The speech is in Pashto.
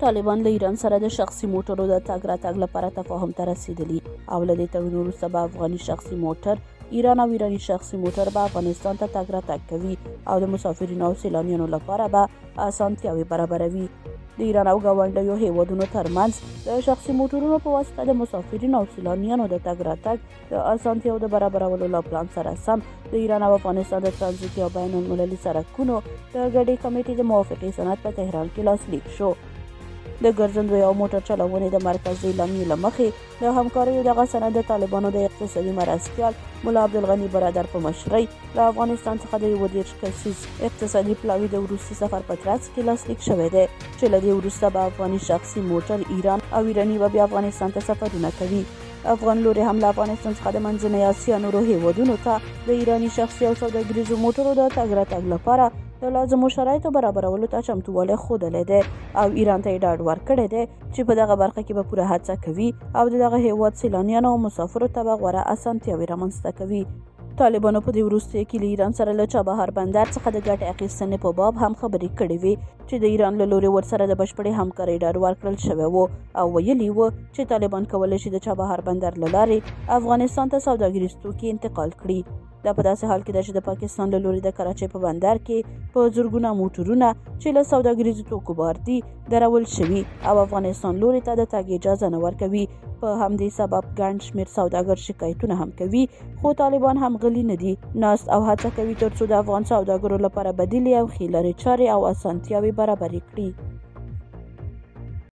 طالبان له ایران سره د شخصي موټرو د تګ راتګ لپاره تفاهم ته رسیدلي او له دې تړون وروسته به افغاني شخصي موټر ایران او ایرانی شخصي موټر به افغانستان ته تګ راتګ کوي او د مسافرینو او سیلانیانو لپاره به اسانتیاوې برابروي. د ایران او ګاونډیو هیوادونو ترمنځ د شخصي موټرونو په واسطه د مسافرینو او سیلانیانو د تګ راتګ د اسانتیاو د برابرولو له پلان سره سم د ایران او افغانستان د ترانزیتي او بین المللي سړکونو د ګډې کمیټې د موافقې سند په تهران کې لاسلیک شو. د ګرځندوی او موټر چلونې د مرکز د اعلامیې له مخې د همکاریو دغه سند د طالبانو د اقتصادي مرستیال ملا عبدالغني برادر په مشرۍ له افغانستان څخه د 21 کسیز اقتصادي پلاوي د وروستي سفر په ترڅ کې لاسلیک شوی دی چې له دې وروسته به افغاني شخصي موټر ایران او ایراني به بیا افغانستان ته سفرونه کوي. افغان لوري هم له افغانستان څخه د منځنۍ اسیا نورو هیوادونو ته د ایراني شخصي او سوداګریزو موټرو د تګ راتګ لپاره د لازمو شرایطو برابرولو ته چمتووالی ښودلی دی او ایران ته یې ډاډ ورکړی دی چې په دغه برخه کې به پوره هڅه کوي او د دغه هیواد سیلانیانو او مسافرو ته به غوره اسانتیاوې رامنځته کوي. طالبانو په دې وروستیو کې له ایران سره له چابهار بندر څخه د ګټې اخیستنې په باب هم خبرې کړې وې چې د ایران له لوري ورسره د بشپړې همکارۍ ډاډ ورکړل شوی و او ویلي و چې طالبان کولی شي د چابهار بندر له لارې افغانستان ته سوداګریز توکي انتقال کړي. دا په داسې حال کې ده چې د پاکستان له لوري د کراچۍ په بندر کې په زرګونه موټرونه چې له سوداګریزو توکو بار دي درول شوي او افغانستان لوري ته د تګ اجازه نه ورکوي. په همدې سبب ګڼ شمېر سوداګر شکایتونه هم کوي خو طالبان هم غلي نه دي، ناست او هڅه کوي ترڅو د افغان سوداګرو لپاره بدیلې او ښې لارې چارې او اسانتیاوې برابرې کړي.